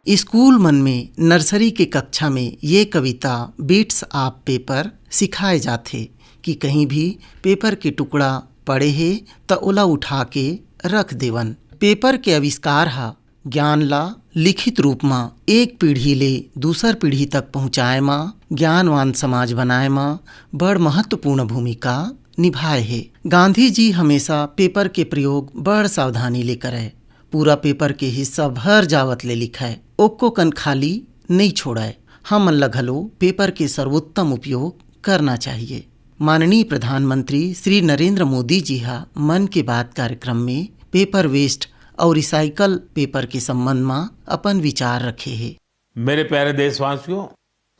School मन में nursery के कक्षा में ये कविता बीट्स ऑफ पेपर सिखाए जाथे कि कहीं भी पेपर के टुकड़ा पड़े हे त ओला उठा के रख देवन। पेपर के आविष्कार हा ज्ञान ला लिखित रूप में एक पीढ़ी ले दूसर पीढ़ी तक पहुँचाए में ज्ञानवान समाज बनाए में बड़ महत्वपूर्ण भूमिका निभाए हे। गांधी जी हमेशा पेपर के प्रयोग बड़ सावधानी ले करे। पूरा पेपर के हिस्सा भर जावत ले लिखाए, ओक्को कन खाली नहीं छोड़ाए। हम मन घलो पेपर के सर्वोत्तम उपयोग करना चाहिए। माननीय प्रधानमंत्री श्री नरेंद्र मोदी जी हा मन की बात कार्यक्रम में पेपर वेस्ट और रिसाइकल पेपर के संबंध में अपन विचार रखे हैं। मेरे प्यारे देशवासियों,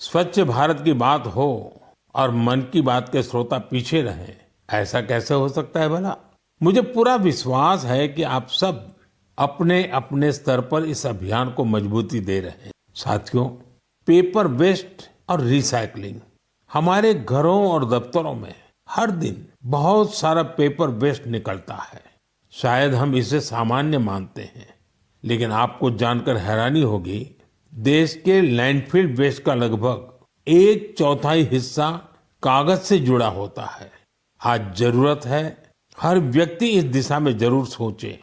स्वच्छ भारत की बात हो और मन की बात के श्रोता पीछे रहे, ऐसा कैसे हो सकता है भला? मुझे पूरा विश्वास है कि आप सब अपने अपने स्तर पर इस अभियान को मजबूती दे रहे हैं। साथियों, पेपर वेस्ट और रिसाइकलिंग हमारे घरों और दफ्तरों में हर दिन बहुत सारा पेपर वेस्ट निकलता है। शायद हम इसे सामान्य मानते हैं, लेकिन आपको जानकर हैरानी होगी, देश के लैंडफिल वेस्ट का लगभग 1/4 हिस्सा कागज से जुड़ा होता है। आज जरूरत है हर व्यक्ति इस दिशा में जरूर सोचे।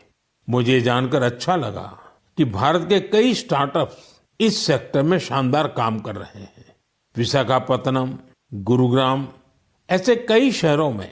मुझे जानकर अच्छा लगा कि भारत के कई स्टार्टअप्स इस सेक्टर में शानदार काम कर रहे हैं। विशाखापत्तनम, गुरुग्राम ऐसे कई शहरों में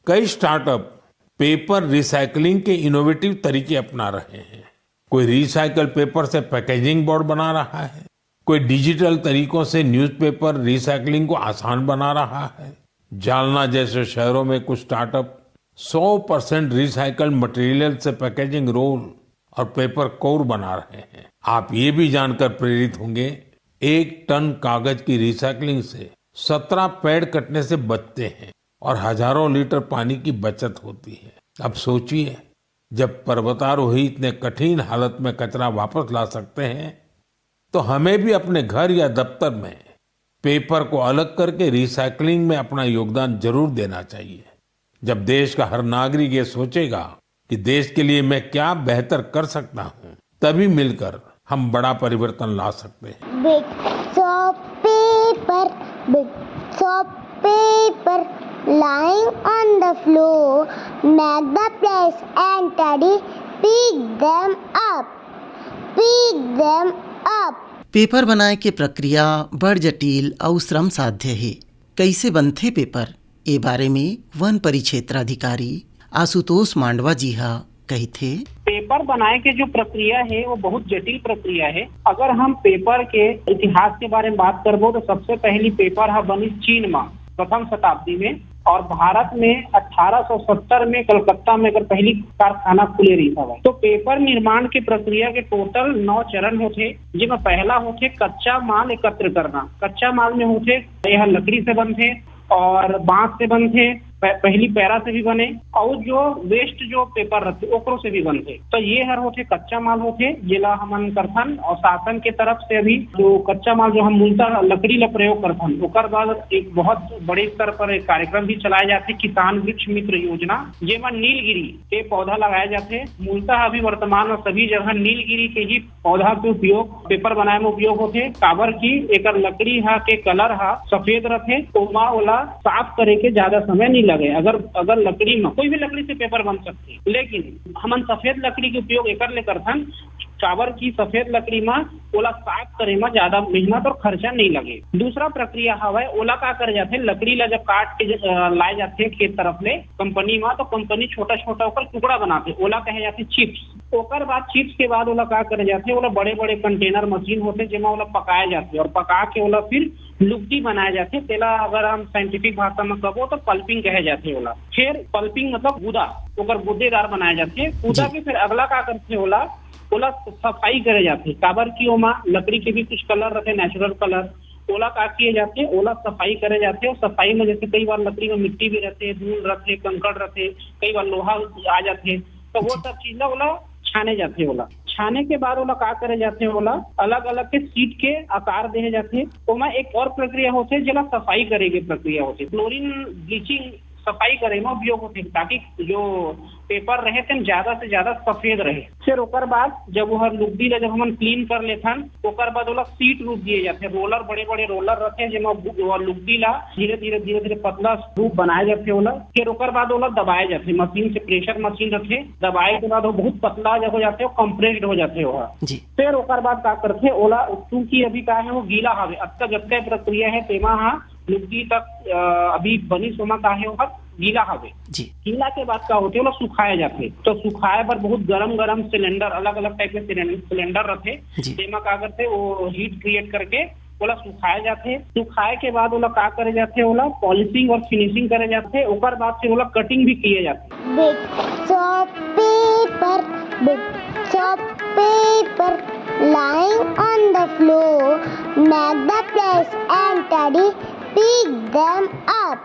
कई स्टार्टअप पेपर रिसाइकलिंग के इनोवेटिव तरीके अपना रहे हैं। कोई रिसाइकल पेपर से पैकेजिंग बोर्ड बना रहा है, कोई डिजिटल तरीकों से न्यूज़पेपर रिसाइकलिंग को आसान बना रहा है। जालना जैसे शहरों में कुछ स्टार्टअप 100% रिसाइकल मटेरियल से पैकेजिंग रोल और पेपर कोर बना रहे हैं। आप ये भी जानकर प्रेरित होंगे, 1 टन कागज की रिसाइकलिंग से 17 पेड़ कटने से बचते हैं और हजारों लीटर पानी की बचत होती है। अब सोचिए, जब पर्वतारोही इतने कठिन हालत में कचरा वापस ला सकते हैं, तो हमें भी अपने घर या दफ्तर में पेपर को अलग करके रिसाइकलिंग में अपना योगदान जरूर देना चाहिए। जब देश का हर नागरिक ये सोचेगा कि देश के लिए मैं क्या बेहतर कर सकता हूँ, तभी मिलकर हम बड़ा परिवर्तन ला सकते हैं। Bits of paper lying on the floor make the place and Teddy pick them up. Paper बनाए के प्रक्रिया बड़ जटिल और श्रम साध्य है। कैसे बनथे पेपर, ए बारे में वन परिक्षेत्राधिकारी आशुतोष मांडवा जी हा कहते। पेपर बनाए के जो प्रक्रिया है वो बहुत जटिल प्रक्रिया है। अगर हम पेपर के इतिहास के बारे में बात करबो तो सबसे पहली पेपर हा बनी चीन में प्रथम शताब्दी में, और भारत में 1870 में कलकत्ता में अगर पहली कारखाना खुले रही था। तो पेपर निर्माण की प्रक्रिया के टोटल 9 चरण होते, जिसमें पहला होते कच्चा माल एकत्र करना। कच्चा माल में होते यह लकड़ी से बनते और बांस से बनते, पहली पैरा से भी बने, और जो वेस्ट जो पेपर रहते ओकरो से भी बनते। तो ये हर होते कच्चा माल होते, जिला हमन करथन, और शासन के तरफ से भी जो कच्चा माल जो हम मूलतः लकड़ी ला प्रयोग करथन। ओकर बाद एक बहुत बड़े स्तर पर एक कार्यक्रम भी चलाए जाते, किसान वृक्ष मित्र योजना, जेमा नीलगिरी के पौधा लगाए जाते। मूलतः अभी वर्तमान में सभी जगह नीलगिरी के ही पौधा के उपयोग पेपर बनाए में उपयोग होते। काबर की एकर लकड़ी हा के कलर हा सफेद रहते, ओमा ओला साफ करे के ज्यादा समय नहीं लगे। अगर लकड़ी में कोई भी लकड़ी से पेपर बन सकती है, लेकिन हमन सफेद लकड़ी के उपयोग एकर ले करथन। काबर की सफेद लकड़ी में ओला साफ करे में ज्यादा मेहनत और खर्चा नहीं लगे। दूसरा प्रक्रिया हवा ओला का कर जाते, लकड़ी ला जब काट के लाए जाते खेत तरफ ले कंपनी में, तो कंपनी छोटा छोटा ओकर टुकड़ा बनाते, ओला कहे जाते चिप्स। ओकर बाद चिप्स के बाद ओला का करे जाते, ओला बड़े बड़े कंटेनर मशीन होते जेमा ओला पकाए जाते, और पका के ओला फिर लुगदी बनाए जाते। तेला अगर हम साइंटिफिक भाषा में कहो तो पल्पिंग कहे जाते ओला। फिर पल्पिंग मतलब गुदा, ओकर गुदेदार बनाए जाते। गुदा के फिर अगला का करते ओला सफाई करे जाते। काबर की ओमा लकड़ी के भी कुछ कलर रहते, नेचुरल कलर, ओला का किए जाते, ओला सफाई करे जाते। और सफाई में जैसे कई बार लकड़ी में मिट्टी भी रहते, धूल रहते, कंकड़ रहते, कई बार लोहा आ जाते, तो वो सब चीज ओला छाने जाते। ओला छाने के बाद ओला का करे जाते, ओला अलग अलग के सीट के आकार दे जाते। ओमा एक और प्रक्रिया होते जिला सफाई करे के प्रक्रिया होती, क्लोरीन ब्लीचिंग सफाई करे में उपयोग होते, ताकि जो पेपर रहे थे ज्यादा से ज्यादा सफेद रहे। फिर ओकर बाद जब वह लुगदी ला जब हम क्लीन कर लेथन ओकर बाद ओला सीट रूप दिए जाते, रोलर बड़े बड़े रोलर रहते जेमा लुगदी ला धीरे धीरे पतला रूप बनाए जाते ओला। फिर ओकर बाद ओला दबाए जाते मशीन से, प्रेशर मशीन रखे, दबाए के बाद वो बहुत पतला जब हो जाते हो, कंप्रेस्ड हो जाते हो। फिर ओकर बाद का करते ओला, क्योंकि अभी का है वो गीला हवे, अब तक जब प्रक्रिया है तेमा लुगदी तक अभी बनी सोमा का है वो गीला हवे। गीला के बाद का होते वो सुखाए जाते, तो सुखाए पर बहुत गरम सिलेंडर, अलग अलग टाइप के सिलेंडर रहते, तेमा का करते वो हीट क्रिएट करके ओला सुखाए जाते। सुखाए के बाद ओला का करे जाते, ओला पॉलिशिंग और फिनिशिंग करे जाते, ओकर बाद से ओला कटिंग भी किए जाते। Bits of paper lying on the floor, make the place and teddy pick them up.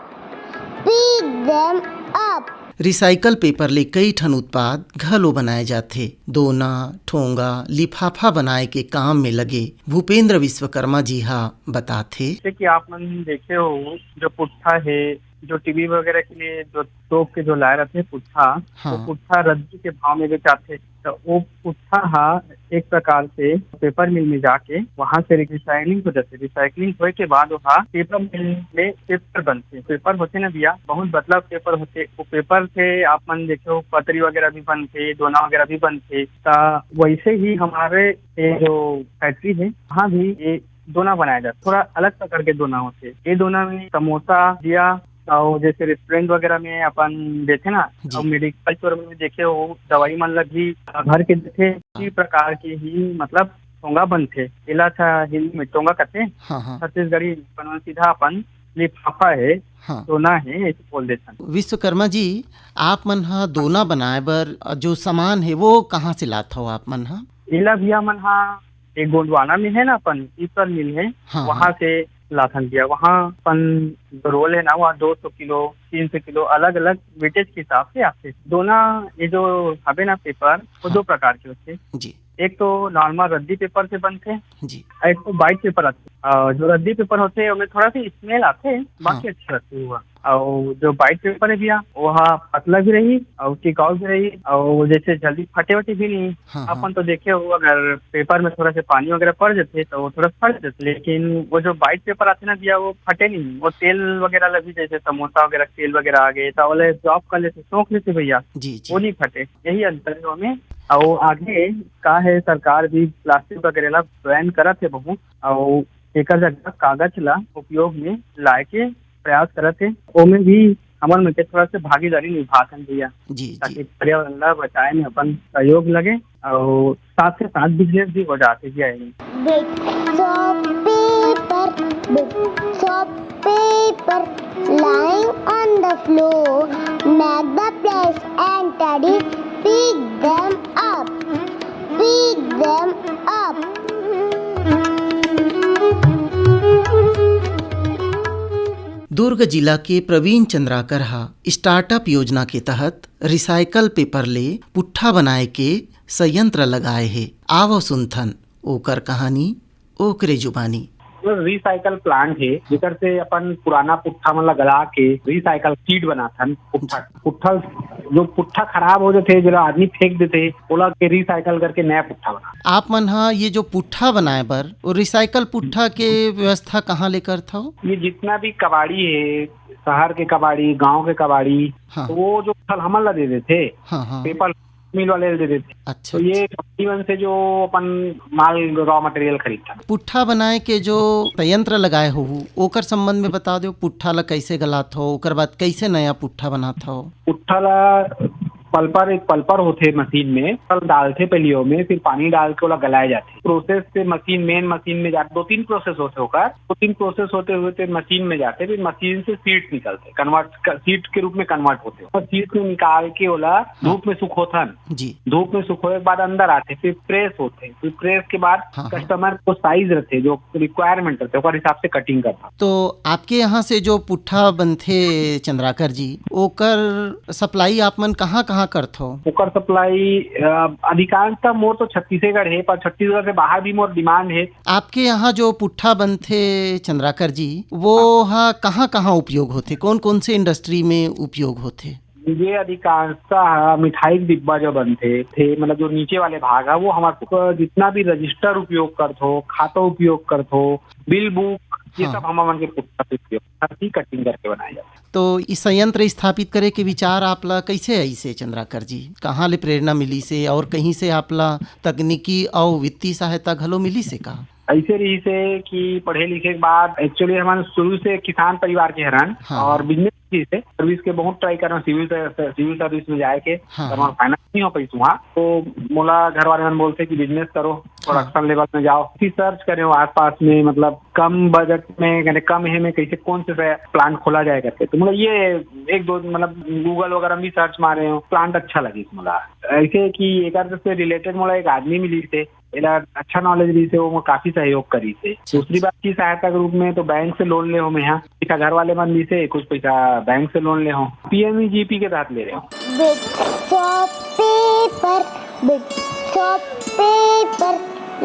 Recycle paper ले कई ठन उत्पाद घलो बनाए जाथे। दोना, ठोंगा, लिफाफा बनाए के काम में लगे भूपेंद्र विश्वकर्मा जी हा बताथे। जैसे कि आप मन देखे हो जो पुट्ठा है, जो टीवी वगैरह के लिए जो तोप के जो लाए रहते पुट्ठा, हाँ। वो पुट्ठा रद्दी के भाव में बेचाते, तो वो पुट्ठा हा एक प्रकार से पेपर मिल में जाके वहाँ से रिसाइकलिंग हो जाते। रिसाइकलिंग होए के बाद वहाँ पेपर मिल में पेपर बनते। पेपर होते ना भैया, बहुत बदलाव पेपर होते। वो पेपर से आप मन देखो पतरी वगैरह भी बनते, दोना वगैरह भी बनते। वैसे ही हमारे जो फैक्ट्री है वहाँ भी ये दोना बनाया जाता, थोड़ा अलग प्रकार के दोना होते। ये दोना में समोसा दिया और जैसे रेस्टोरेंट वगैरह में अपन देखे ना, और मेडिकल स्टोर में देखे हो दवाई मन लगी घर के देखे, इसी प्रकार के ही मतलब टोंगा बनते। इला था हिंदी में टोंगा कहते, छत्तीसगढ़ी सीधा अपन लिफाफा है, दोना है ऐसे बोल देते। विश्वकर्मा जी, आप मन हा दोना बनाए बर जो सामान है वो कहाँ से लाता हो आप मन हा? इला भैया मन हा एक गोंडवाना में है ना अपन ईपर मिल है, वहाँ से लाथन दिया। वहाँ अपन रोल है ना, वहाँ 200 किलो 300 किलो अलग अलग वेटेज के हिसाब से आते। दोना ये जो हवे ना पेपर वो दो प्रकार के होते जी। एक तो नॉर्मल रद्दी पेपर से बनते जी, एक तो वाइट पेपर आते। जो रद्दी पेपर होते हैं उनमें थोड़ा सा स्मेल आते, बाकी अच्छे रहते हुआ। और जो वाइट पेपर है भैया वहाँ पतला भी रही और टिकाऊ भी रही, और जैसे जल्दी फटे वटे भी नहीं। अपन तो देखे हो अगर पेपर में थोड़ा सा पानी वगैरह पड़ जाते तो वो थोड़ा फट जाते, लेकिन वो जो वाइट पेपर आते ना भैया वो फटे नहीं। वो तेल वगैरह लगी, जैसे समोसा वगैरह तेल वगैरह आ गए तो वाले ड्रॉप कर लेते, सोख लेते भैया, वो नहीं फटे। यही अंतर है हमें। और आगे का है सरकार भी प्लास्टिक वगैरह ला बैन करत है बहुत, और एक जगह कागज ला उपयोग में लाए के प्रयास करत है। ओमे भी हमारे में थोड़ा सा भागीदारी निभाते हैं भैया, ताकि पर्यावरण ला बचाए में अपन सहयोग लगे और साथ से साथ बिजनेस भी हो जाते हैं। Bits of paper lying on the floor, make the place and teddy pick them up. दुर्ग जिला के प्रवीण चंद्राकर हा स्टार्टअप योजना के तहत रिसाइकल पेपर ले पुट्ठा बनाए के संयंत्र लगाए है। आवो सुनथन ओकर कहानी ओकरे जुबानी। रिसाइकल प्लांट है जिकर से अपन पुराना पुट्ठा मतलब गला के रिसाइकल सीट बनाथन। पुट्ठा जो पुट्ठा खराब हो जाते जो आदमी फेंक देते ओला के रिसाइकल करके नया पुट्ठा बना। आप मन हा ये जो पुट्ठा बनाए बर और रिसाइकल पुट्ठा के व्यवस्था कहाँ लेकर था? ये जितना भी कबाड़ी है, शहर के कबाड़ी, गांव के कबाड़ी, तो वो जो फल हमन ला दे देते, पेपर मिल वाले दे देते। अच्छा, तो ये कंपनी से जो अपन माल रॉ मटेरियल खरीदता। पुट्ठा बनाए के जो संयंत्र लगाए हो ओकर संबंध में बता दो। पुट्ठा ला कैसे गलात हो, ओकर बाद कैसे नया पुट्ठा बनाता हो? पुट्ठा ला एक पल्पर होते मशीन में, फल डालते पलियों में, फिर पानी डाल के ओला गलाए जाते। प्रोसेस से मेन मशीन में जाते, 2-3 प्रोसेस होते होकर, 2-3 प्रोसेस होते हुए मशीन में जाते, फिर मशीन से सीड्स निकलते, सीड के रूप में कन्वर्ट होते। और सीड में निकाल के ओला धूप में सुखोथन जी। धूप में सुखोए के बाद अंदर आते, फिर प्रेस होते, फिर प्रेस के बाद कस्टमर को साइज रहते जो रिक्वायरमेंट रहते ओकर हिसाब से कटिंग करता। तो आपके यहाँ से जो पुट्ठा बनथे चंद्राकर जी, ओकर सप्लाई आप मन कहाँ करत हो? ओकर सप्लाई अधिकांशतः मोर तो छत्तीसगढ़ है, पर छत्तीसगढ़ से बाहर भी मोर डिमांड है। आपके यहाँ जो पुट्ठा बनथे चंद्राकर जी, वो कहाँ उपयोग होते? कौन से इंडस्ट्री में उपयोग होते? ये अधिकांशतः मिठाई के डिब्बा जो बनते थे, मतलब जो नीचे वाले भाग है वो हमारे जितना भी रजिस्टर उपयोग करते हो, खाता उपयोग करते हो, बिल बुक, ये सब हम के पुस्तक उपयोग कटिंग करके बनाए जाते। तो इस संयंत्र स्थापित करे के विचार आपला कैसे आई से चंद्राकर जी? कहाँ ले प्रेरणा मिली से और कहीं से आपला तकनीकी और वित्तीय सहायता घलो मिली से का? ऐसे रही से कि पढ़े लिखे के बाद एक्चुअली हमारे शुरू से किसान परिवार के हरान और बिजनेस से सर्विस के बहुत ट्राई कर रहे हैं, सिविल सर्विस में जाए के फाइनेंस नहीं हो पाई वहाँ, तो मोला घर वाले मन बोलते कि बिजनेस करो, प्रोडक्शन लेवल में जाओ, सर्च करे हो आसपास में, मतलब कम बजट में, कम है में कैसे कौन से प्लांट खोला जाए करके। तो मतलब ये एक दो मतलब गूगल वगैरह में भी सर्च मारे हो, प्लांट अच्छा लगी मोला ऐसे कि एक से रिलेटेड मोला एक आदमी मिली थे, अच्छा नॉलेज दी से वो काफी सहयोग करी थे। दूसरी बात की सहायता के रूप में तो बैंक से लोन ले हो, मैं यहाँ घर वाले मन ली से कुछ पैसा बैंक से लोन ले हो, PMEGP के तहत ले रहे हो।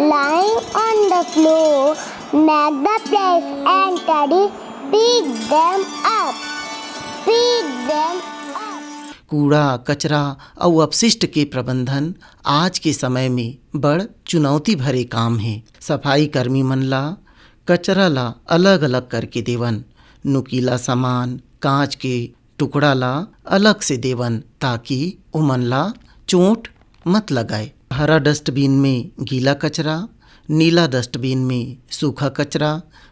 Lying on the floor, make the place and tidy, pick them up, pick them up। कूड़ा कचरा और अपशिष्ट के प्रबंधन आज के समय में बड़ चुनौती भरे काम है। सफाई कर्मी मन ला कचरा ला अलग अलग करके देवन, नुकीला सामान कांच के टुकड़ा ला अलग से देवन ताकि उमन ला चोट मत लगाए। हरा डस्टबिन में गीला कचरा, नीला डस्टबिन में सूखा कचरा,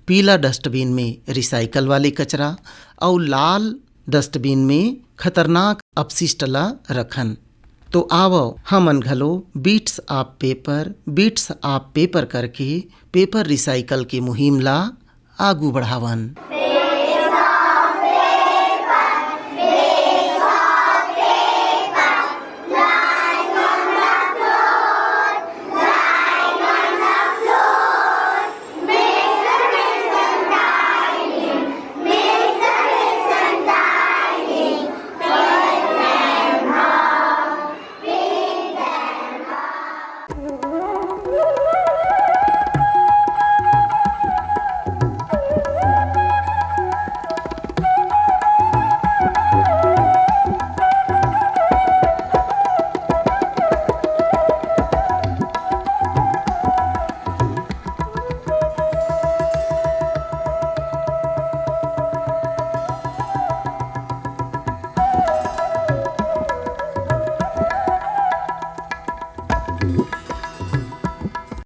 पीला डस्टबिन में रिसाइकल वाले कचरा और लाल डस्टबिन में खतरनाक अपशिष्ट ला रखन। तो आवो हमन घलो बीट्स ऑफ पेपर करके पेपर रिसाइकल की मुहिम ला आगू बढ़ावन।